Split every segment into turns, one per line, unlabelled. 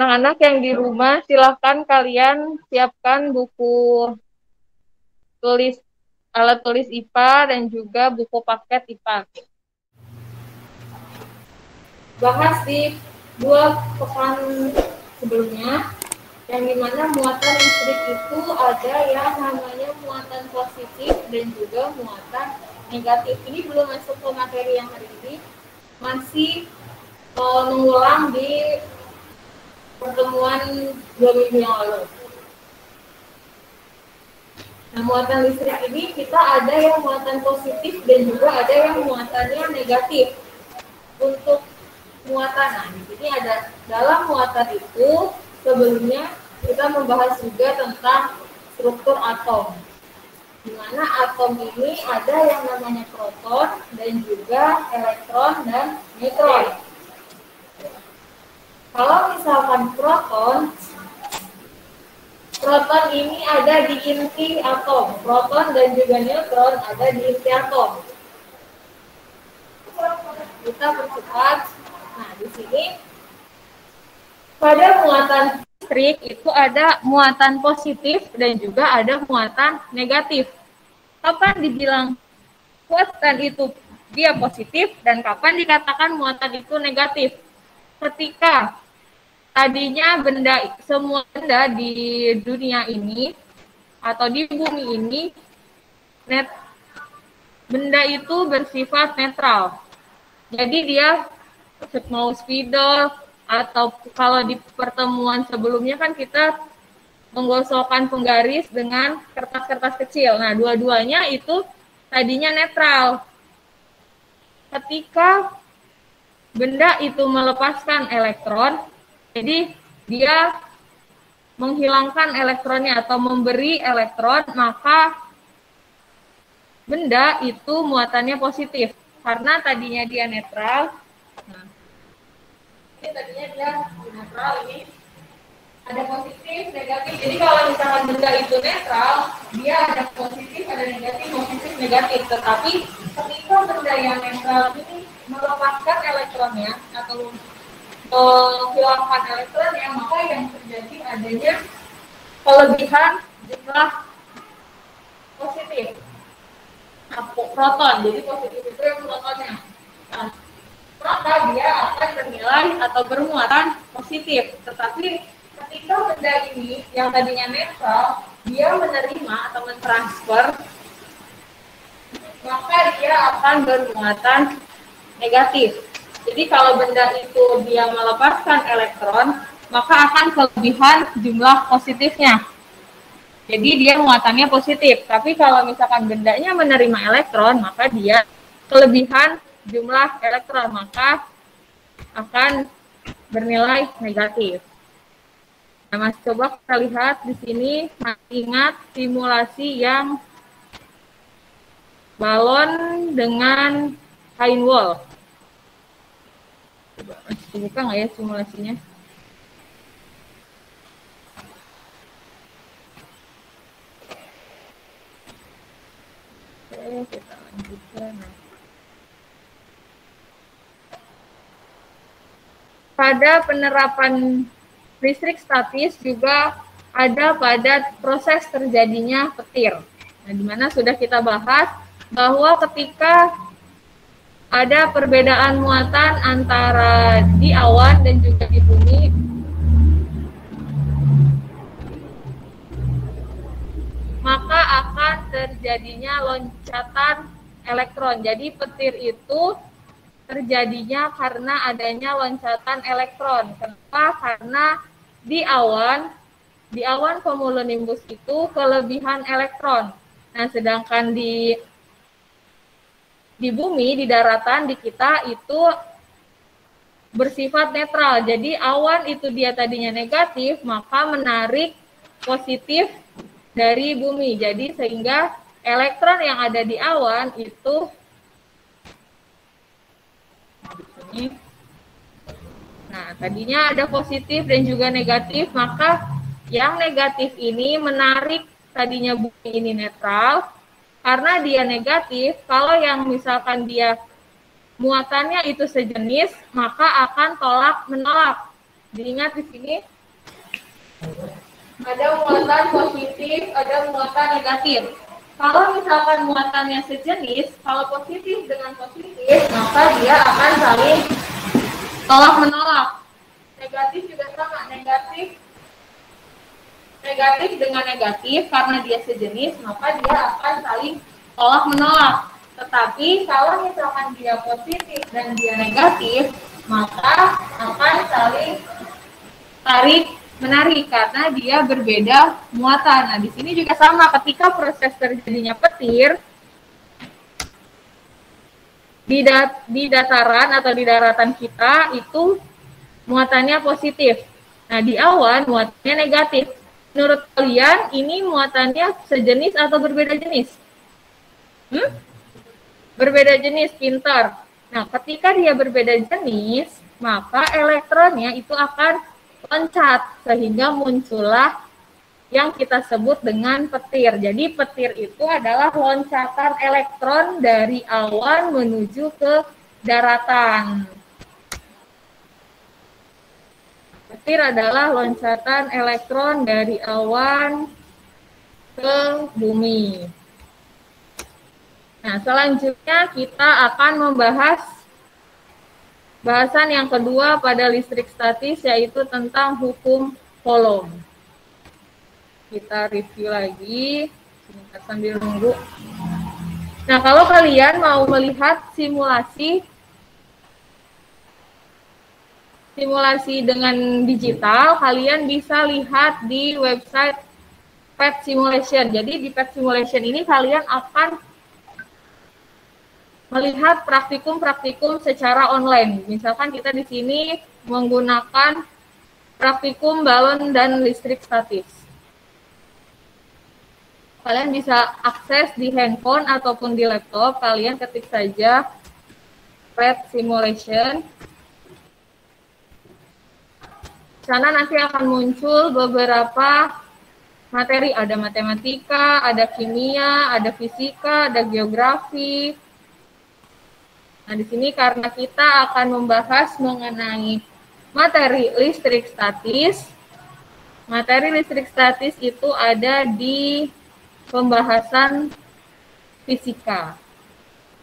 anak-anak yang di rumah, silahkan kalian siapkan buku tulis, alat tulis IPA dan juga buku paket IPA. Bahas di 2 pekan sebelumnya, yang dimana muatan listrik itu ada yang namanya muatan positif dan juga muatan negatif. Ini belum masuk ke materi yang hari ini, masih mengulang di pertemuan 2 minggu yang lalu. Nah, muatan listrik ini kita ada yang muatan positif dan juga ada yang muatannya negatif. Untuk muatan, nah di sini ada dalam muatan itu sebelumnya kita membahas juga tentang struktur atom. Di mana atom ini ada yang namanya proton dan juga elektron dan neutron. Kalau misalkan proton ini ada di inti atom, proton dan juga neutron ada di inti atom. Kita percepat. Nah, di sini pada muatan listrik itu ada muatan positif dan juga ada muatan negatif. Kapan dibilang muatan itu dia positif dan kapan dikatakan muatan itu negatif? Ketika tadinya semua benda di dunia ini atau di bumi ini benda itu bersifat netral. Jadi dia mau spidol atau kalau di pertemuan sebelumnya kan kita menggosokkan penggaris dengan kertas-kertas kecil. Nah, dua-duanya itu tadinya netral. Ketika benda itu melepaskan elektron, jadi dia menghilangkan elektronnya atau memberi elektron, maka benda itu muatannya positif. Karena tadinya dia netral. Nah, ini tadinya dia netral, ini ada positif, negatif. Jadi kalau misalkan benda itu netral, dia ada positif, ada negatif, positif, negatif. Tetapi ketika benda yang netral ini melepaskan elektronnya atau menghilangkan elektronnya, maka yang terjadi adanya kelebihan jumlah positif proton. Jadi positif itu yang protonnya. Nah, maka dia akan bernilai atau bermuatan positif. Tetapi ketika benda ini yang tadinya netral, dia menerima atau mentransfer, maka dia akan bermuatan negatif. Jadi kalau benda itu dia melepaskan elektron, maka akan kelebihan jumlah positifnya. Jadi dia muatannya positif. Tapi kalau misalkan bendanya menerima elektron, maka dia kelebihan jumlah elektron, maka akan bernilai negatif. Nah, Mas, coba kita lihat di sini, ingat simulasi yang balon dengan kain wol. Coba buka nggak ya simulasinya? Oke, kita lanjutkan. Pada penerapan listrik statis juga ada pada proses terjadinya petir. Nah, di mana sudah kita bahas bahwa ketika ada perbedaan muatan antara di awan dan juga di bumi, maka akan terjadinya loncatan elektron. Jadi petir itu terjadinya karena adanya loncatan elektron. Kenapa? Karena di awan cumulonimbus itu kelebihan elektron. Nah, sedangkan di bumi, di daratan, di kita itu bersifat netral. Jadi awan itu dia tadinya negatif, maka menarik positif dari bumi. Jadi sehingga elektron yang ada di awan itu tadinya ada positif dan juga negatif, maka yang negatif ini menarik tadinya bumi ini netral. Karena dia negatif, kalau yang misalkan dia muatannya itu sejenis, maka akan tolak-menolak. Diingat di sini, Ada muatan positif, ada muatan negatif. Kalau misalkan muatannya sejenis, kalau positif dengan positif, maka dia akan saling tolak menolak. Negatif juga sama, negatif dengan negatif, karena dia sejenis, maka dia akan saling tolak menolak. Tetapi kalau misalkan dia positif dan dia negatif, maka akan saling tarik menarik karena dia berbeda muatan. Nah, di sini juga sama, ketika proses terjadinya petir di dataran atau di daratan kita itu muatannya positif. Nah, di awan muatannya negatif. Menurut kalian ini muatannya sejenis atau berbeda jenis? Berbeda jenis, pintar. Nah, ketika dia berbeda jenis, maka elektronnya itu akan loncat sehingga muncullah yang kita sebut dengan petir. Jadi petir itu adalah loncatan elektron dari awan menuju ke daratan. Petir adalah loncatan elektron dari awan ke bumi. Nah, selanjutnya kita akan membahas bahasan yang kedua pada listrik statis, yaitu tentang hukum Coulomb. Kita review lagi, sebentar sambil nunggu. Nah, kalau kalian mau melihat simulasi dengan digital, kalian bisa lihat di website PET Simulation. Jadi di PET Simulation ini kalian akan melihat praktikum-praktikum secara online. Misalkan kita di sini menggunakan praktikum balon dan listrik statis. Kalian bisa akses di handphone ataupun di laptop. Kalian ketik saja PET Simulation. Di sana nanti akan muncul beberapa materi. Ada matematika, ada kimia, ada fisika, ada geografi. Nah, di sini karena kita akan membahas mengenai materi listrik statis. Materi listrik statis itu ada di pembahasan fisika.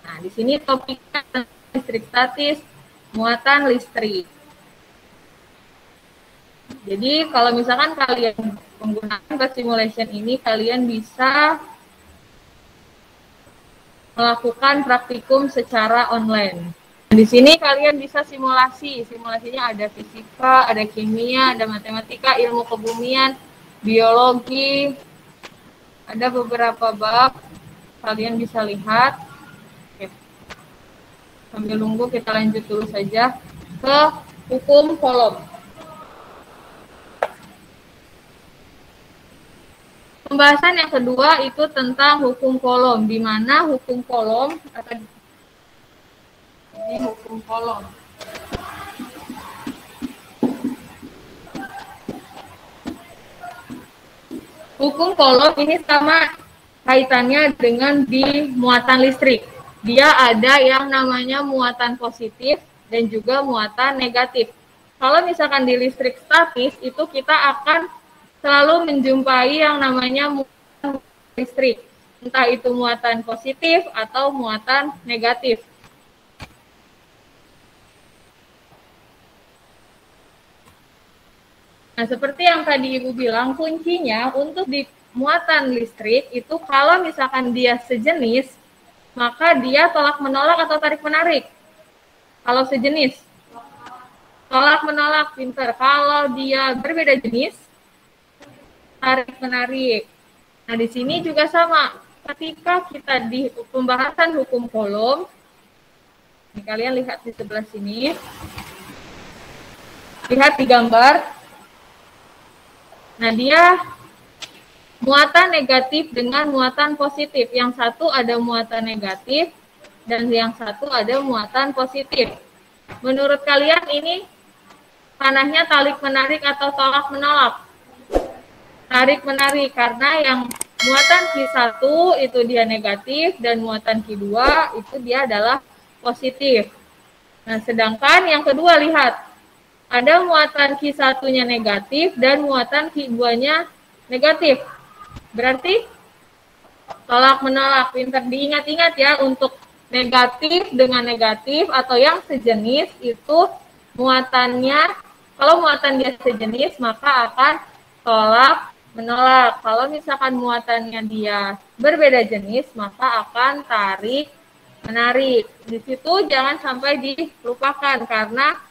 Nah, di sini topiknya listrik statis, muatan listrik. Jadi, kalau misalkan kalian menggunakan PET Simulation ini, kalian bisa melakukan praktikum secara online. Di sini kalian bisa simulasi. Simulasinya ada fisika, ada kimia, ada matematika, ilmu kebumian, biologi. Ada beberapa bab, kalian bisa lihat. Oke. Sambil nunggu, kita lanjut dulu saja ke hukum Coulomb. Pembahasan yang kedua itu tentang hukum Coulomb, di mana hukum Coulomb ini hukum Coulomb. Hukum Coulomb ini sama kaitannya dengan di muatan listrik. Dia ada yang namanya muatan positif dan juga muatan negatif. Kalau misalkan di listrik statis itu kita akan selalu menjumpai yang namanya muatan listrik. Entah itu muatan positif atau muatan negatif. Nah, seperti yang tadi Ibu bilang, kuncinya untuk di muatan listrik itu kalau misalkan dia sejenis, maka dia tolak-menolak atau tarik-menarik. Kalau sejenis, tolak-menolak, pinter. Kalau dia berbeda jenis, tarik-menarik. Nah, di sini juga sama. Ketika kita di pembahasan hukum Coulomb, ini kalian lihat di sebelah sini, lihat di gambar. Nah, dia muatan negatif dengan muatan positif. Yang satu ada muatan negatif dan yang satu ada muatan positif. Menurut kalian ini tanahnya tarik-menarik atau tolak-menolak? Tarik-menarik, karena yang muatan Q1 itu dia negatif dan muatan Q2 itu dia adalah positif. Nah, sedangkan yang kedua, lihat. Ada muatan Q1-nya negatif dan muatan Q2-nya negatif. Berarti tolak menolak. Pintar diingat-ingat ya, untuk negatif dengan negatif atau yang sejenis itu muatannya, kalau muatan dia sejenis maka akan tolak menolak. Kalau misalkan muatannya dia berbeda jenis maka akan tarik menarik. Di situ jangan sampai dilupakan karena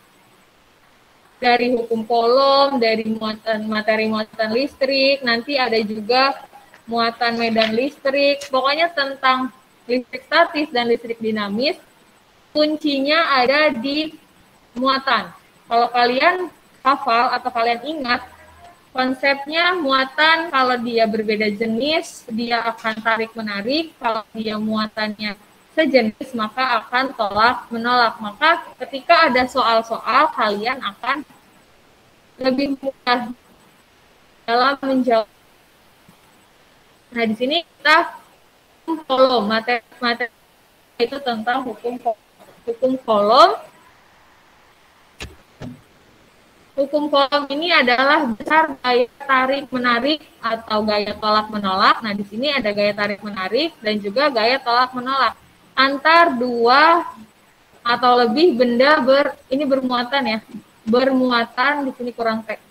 dari hukum Coulomb, dari muatan materi muatan listrik, nanti ada juga muatan medan listrik. Pokoknya tentang listrik statis dan listrik dinamis, kuncinya ada di muatan. Kalau kalian hafal atau kalian ingat, konsepnya muatan kalau dia berbeda jenis, dia akan tarik-menarik. Kalau dia muatannya sejenis, maka akan tolak-menolak. Maka ketika ada soal-soal, kalian akan lebih mudah dalam menjawab. Nah, di sini kita Coulomb, materi itu tentang hukum Coulomb. Hukum Coulomb ini adalah besar gaya tarik-menarik atau gaya tolak-menolak. Nah, di sini ada gaya tarik-menarik dan juga gaya tolak-menolak antar dua atau lebih benda ini bermuatan ya. Bermuatan, di sini kurang teks.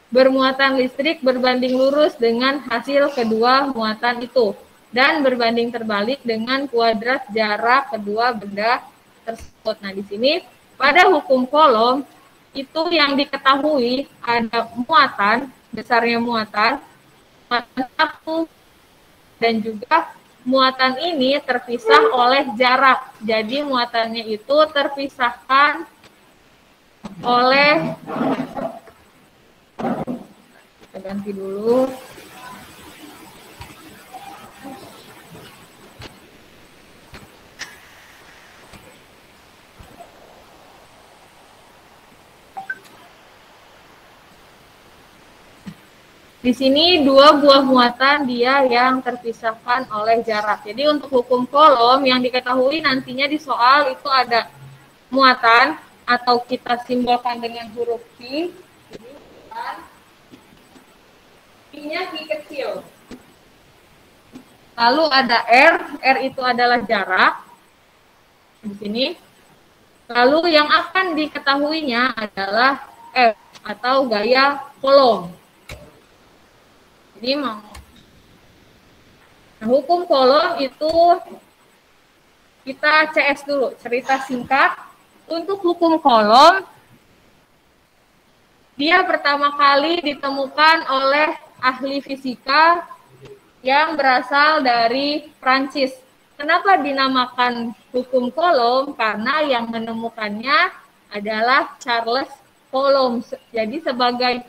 Bermuatan listrik berbanding lurus dengan hasil kedua muatan itu dan berbanding terbalik dengan kuadrat jarak kedua benda tersebut. Nah, di sini pada hukum Coulomb itu yang diketahui ada muatan, besarnya muatan satu, dan juga muatan ini terpisah oleh jarak. Jadi muatannya itu terpisahkan oleh, kita ganti dulu. Di sini dua buah muatan dia yang terpisahkan oleh jarak. Jadi untuk hukum Coulomb yang diketahui nantinya di soal itu ada muatan atau kita simbolkan dengan huruf Q. Jadi Q-nya Q kecil. Lalu ada R itu adalah jarak. Di sini. Lalu yang akan diketahuinya adalah F atau gaya Coulomb. Jadi nah, hukum Coulomb itu kita CS dulu, cerita singkat. Untuk hukum Coulomb, dia pertama kali ditemukan oleh ahli fisika yang berasal dari Prancis. Kenapa dinamakan hukum Coulomb? Karena yang menemukannya adalah Charles Coulomb. Jadi sebagai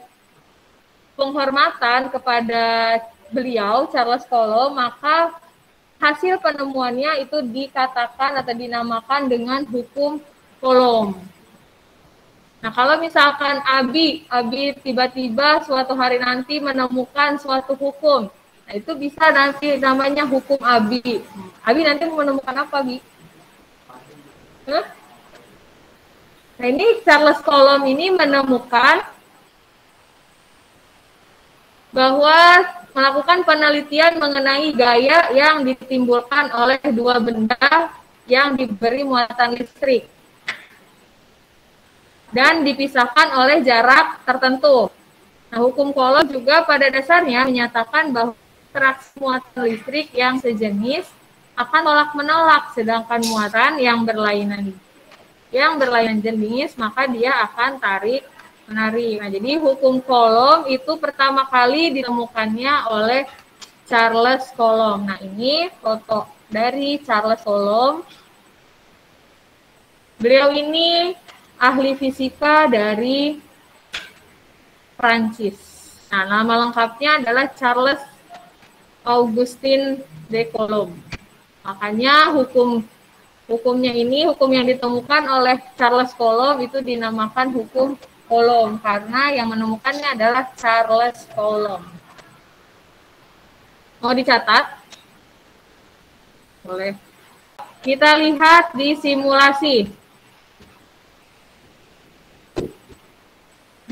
penghormatan kepada beliau, Charles Coulomb, maka hasil penemuannya itu dikatakan atau dinamakan dengan hukum Coulomb. Nah, kalau misalkan Abi tiba-tiba suatu hari nanti menemukan suatu hukum, nah itu bisa nanti namanya hukum Abi. Abi nanti menemukan apa, Abi? Huh? Nah, ini Charles Coulomb ini menemukan bahwa melakukan penelitian mengenai gaya yang ditimbulkan oleh dua benda yang diberi muatan listrik dan dipisahkan oleh jarak tertentu. Nah, hukum Coulomb juga pada dasarnya menyatakan bahwa interaksi muatan listrik yang sejenis akan tolak-menolak, sedangkan muatan yang berlainan jenis maka dia akan tarik menarik. Nah, jadi hukum Coulomb itu pertama kali ditemukannya oleh Charles Coulomb. Nah, ini foto dari Charles Coulomb. Beliau ini ahli fisika dari Prancis. Nah, nama lengkapnya adalah Charles Augustin de Coulomb. Makanya hukum yang ditemukan oleh Charles Coulomb itu dinamakan hukum Coulomb karena yang menemukannya adalah Charles Coulomb. Mau dicatat? Boleh. Kita lihat di simulasi.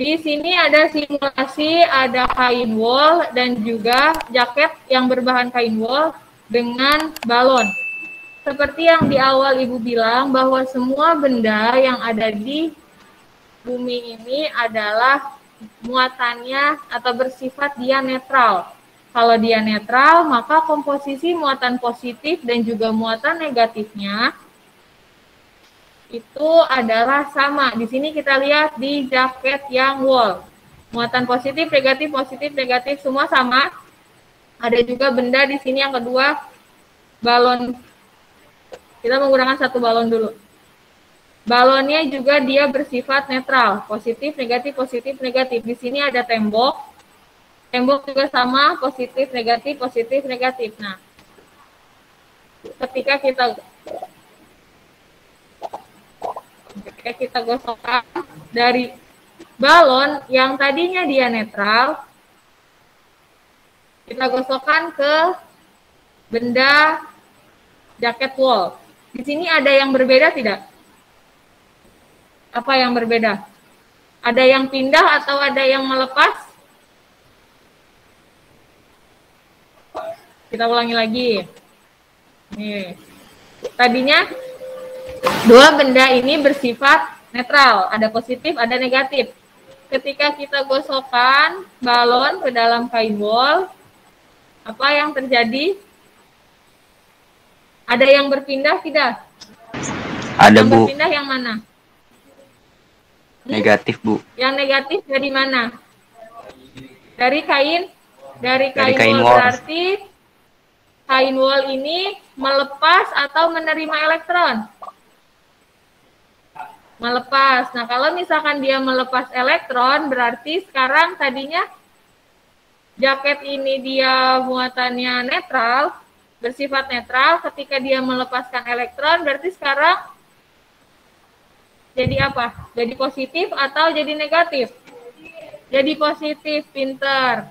Di sini ada simulasi, ada kain wol dan juga jaket yang berbahan kain wol dengan balon. Seperti yang di awal Ibu bilang bahwa semua benda yang ada di bumi ini adalah muatannya atau bersifat dia netral. Kalau dia netral, maka komposisi muatan positif dan juga muatan negatifnya itu adalah sama. Di sini kita lihat di jaket yang wol. Muatan positif, negatif, semua sama. Ada juga benda di sini yang kedua, balon. Kita menggunakan satu balon dulu. Balonnya juga dia bersifat netral, positif, negatif. Di sini ada tembok. Tembok juga sama, positif, negatif. Nah, ketika kita gosokkan dari balon yang tadinya dia netral, kita gosokkan ke benda jaket wol. Di sini ada yang berbeda tidak? Apa yang berbeda? Ada yang pindah atau ada yang melepas? Kita ulangi lagi. Nih. Tadinya dua benda ini bersifat netral, ada positif, ada negatif. Ketika kita gosokkan balon ke dalam kain wol, apa yang terjadi? Ada yang berpindah tidak?
Ada,
yang
Bu.
Berpindah yang mana?
Negatif, Bu.
Yang negatif dari mana? Dari kain
kain
wol.
wol.
Berarti kain wol ini melepas atau menerima elektron? Melepas. Nah, kalau misalkan dia melepas elektron, berarti sekarang tadinya jaket ini dia muatannya netral, bersifat netral. Ketika dia melepaskan elektron, berarti sekarang jadi apa? Jadi positif atau jadi negatif? Jadi positif, pinter.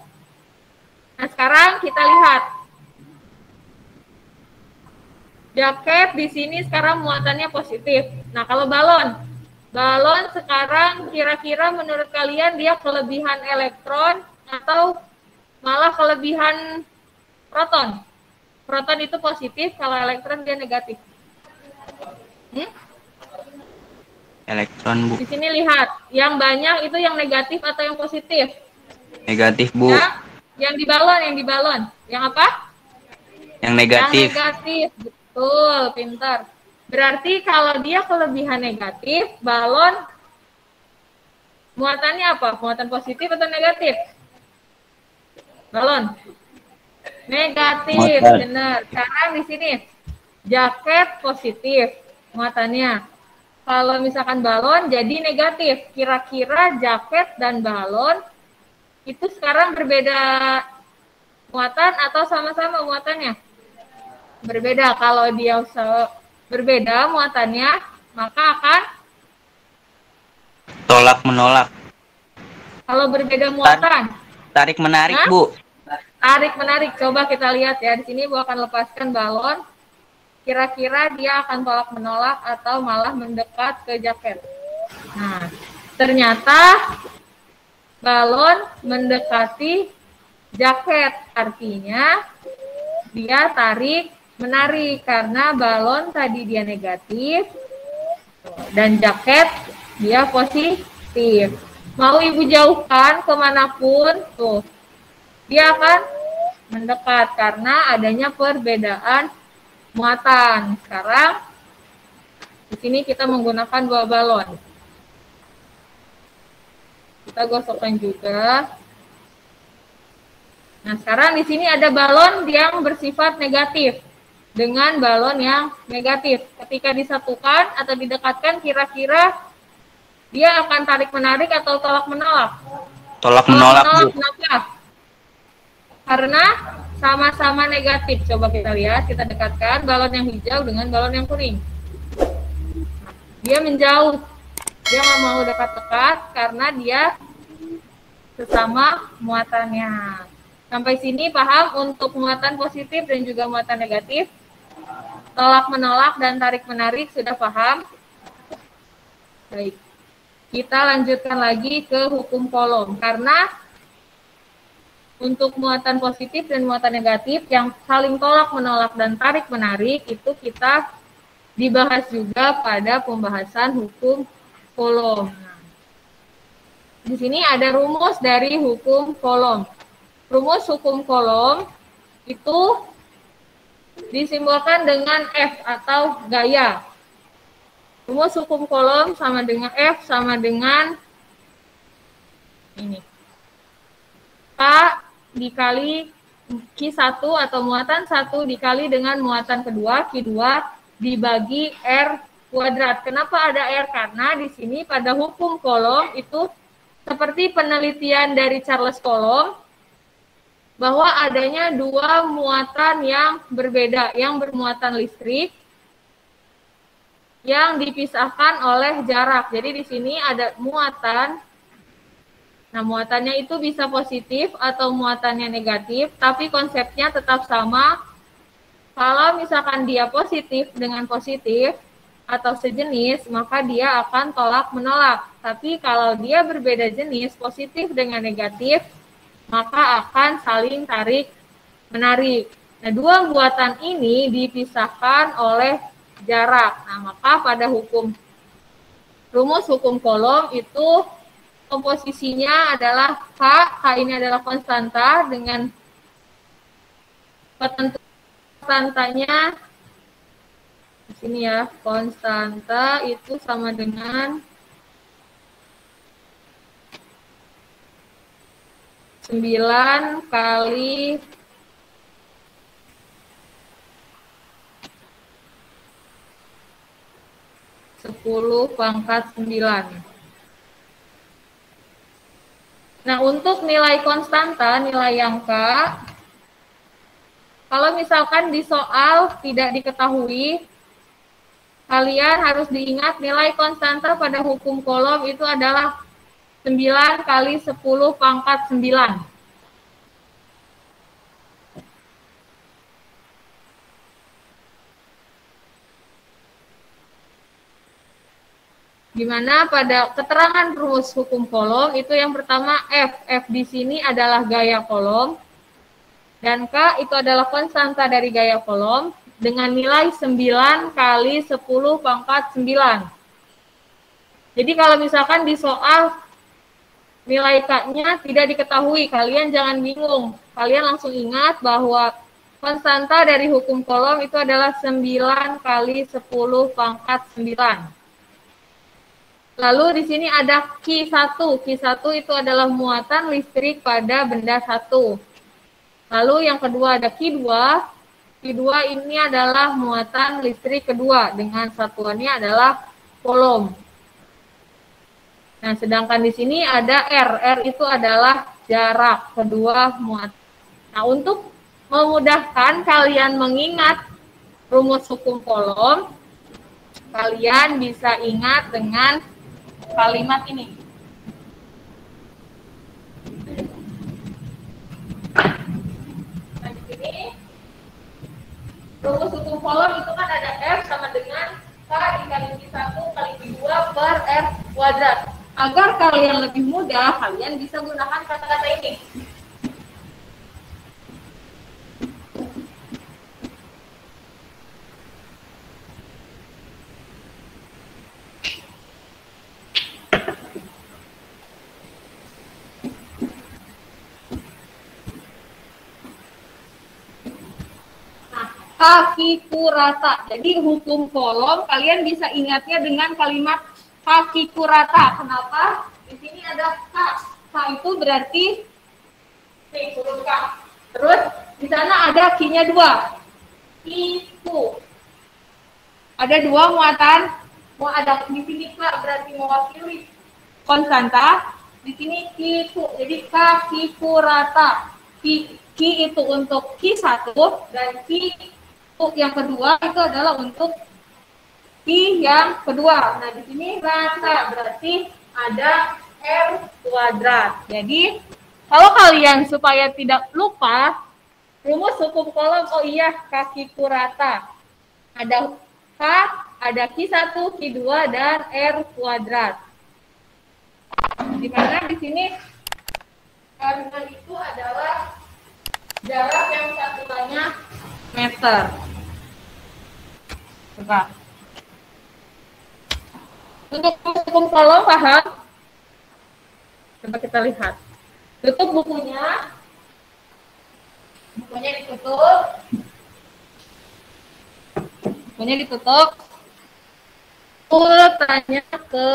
Nah, sekarang kita lihat. Jaket di sini sekarang muatannya positif. Nah, kalau balon sekarang kira-kira menurut kalian dia kelebihan elektron atau malah kelebihan proton? Proton itu positif, kalau elektron dia negatif.
Elektron, Bu.
Di sini lihat, yang banyak itu yang negatif atau yang positif?
Negatif, Bu.
Ya, yang di balon. Yang apa?
Yang negatif.
Yang negatif. Betul, pintar. Berarti kalau dia kelebihan negatif, balon muatannya apa? Muatan positif atau negatif? Balon. Negatif, benar. Sekarang di sini jaket positif muatannya. Kalau misalkan balon jadi negatif. Kira-kira jaket dan balon itu sekarang berbeda muatan atau sama-sama muatannya? Berbeda. Kalau dia berbeda muatannya, maka akan
tolak menolak.
Kalau berbeda muatan,
tarik menarik, Bu.
Tarik menarik. Coba kita lihat ya. Di sini Bu akan lepaskan balon. Kira-kira dia akan tolak menolak atau malah mendekat ke jaket. Nah, ternyata balon mendekati jaket. Artinya dia tarik menarik karena balon tadi dia negatif dan jaket dia positif. Mau Ibu jauhkan kemanapun, tuh dia akan mendekat karena adanya perbedaan muatan. Sekarang di sini kita menggunakan dua balon. Kita gosokkan juga. Nah, sekarang di sini ada balon yang bersifat negatif dengan balon yang negatif. Ketika disatukan atau didekatkan, kira-kira dia akan tarik menarik atau tolak menolak?
Tolak menolak, Bu.
Kenapa? Karena sama-sama negatif. Coba kita lihat, kita dekatkan balon yang hijau dengan balon yang kuning. Dia menjauh. Dia nggak mau dekat-dekat karena dia sesama muatannya. Sampai sini paham untuk muatan positif dan juga muatan negatif? Tolak menolak dan tarik menarik sudah paham? Baik. Kita lanjutkan lagi ke hukum kolom. Karena untuk muatan positif dan muatan negatif yang saling tolak menolak dan tarik menarik itu kita dibahas juga pada pembahasan hukum kolom. Di sini ada rumus dari hukum kolom. Rumus hukum kolom itu disimbolkan dengan F atau gaya. Rumus hukum kolom sama dengan F sama dengan ini. K dikali Q1 atau muatan 1 dikali dengan muatan kedua, Q2 dibagi R kuadrat. Kenapa ada R? Karena di sini pada hukum kolom itu seperti penelitian dari Charles Coulomb bahwa adanya dua muatan yang berbeda, yang bermuatan listrik yang dipisahkan oleh jarak. Jadi di sini ada muatan. Nah, muatannya itu bisa positif atau muatannya negatif, tapi konsepnya tetap sama. Kalau misalkan dia positif dengan positif atau sejenis, maka dia akan tolak menolak. Tapi kalau dia berbeda jenis, positif dengan negatif, maka akan saling tarik menarik. Nah, dua muatan ini dipisahkan oleh jarak. Nah, maka pada rumus hukum kolom itu komposisinya adalah K ini adalah konstanta dengan ketentuan konstantanya di sini ya, konstanta itu sama dengan 9 kali 10 pangkat 9. Nah, untuk nilai konstanta, nilai yang K, kalau misalkan di soal tidak diketahui, kalian harus diingat nilai konstanta pada hukum kolom itu adalah 9 kali 10 pangkat 9. Di mana pada keterangan rumus hukum kolom itu yang pertama F. F di sini adalah gaya kolom. Dan K itu adalah konstanta dari gaya kolom dengan nilai 9 kali 10 pangkat 9. Jadi kalau misalkan di soal nilai K-nya tidak diketahui, kalian jangan bingung. Kalian langsung ingat bahwa konstanta dari hukum kolom itu adalah 9 kali 10 pangkat 9. Lalu di sini ada Q1. Q1 itu adalah muatan listrik pada benda satu. Lalu yang kedua ada Q2. Q2 ini adalah muatan listrik kedua dengan satuannya adalah kolom. Nah, sedangkan di sini ada R. R itu adalah jarak kedua muatan. Nah, untuk memudahkan kalian mengingat rumus hukum kolom, kalian bisa ingat dengan kalimat ini. Nah, di sini rumus hukum kolom itu kan ada F sama dengan K dikali Q1 kali Q2 per R kuadrat. Agar kalian lebih mudah, kalian bisa gunakan kata-kata ini. Kakiku rata. Jadi hukum kolom kalian bisa ingatnya dengan kalimat kakiku rata. Kenapa? Di sini ada K. K itu berarti nih, huruf K. Terus di sana ada Q-nya 2. Kiku. Ada dua muatan. Mau ada di sini K berarti mewakili konstanta. Di sini Kiku. Jadi kakiku rata. Ki itu untuk Q1 dan Ki yang kedua itu adalah untuk Q yang kedua. Nah, di sini rata berarti ada R kuadrat. Jadi, kalau kalian supaya tidak lupa, rumus hukum kolom, oh iya, kakiku rata. Ada K, ada Q1, Q2, dan R kuadrat. Di mana di sini karena itu adalah jarak yang satuannya meter. Coba. Untuk menghitung kolom paham? Coba kita lihat. Tutup bukunya. Bukunya ditutup. Bukunya ditutup. Tanya ke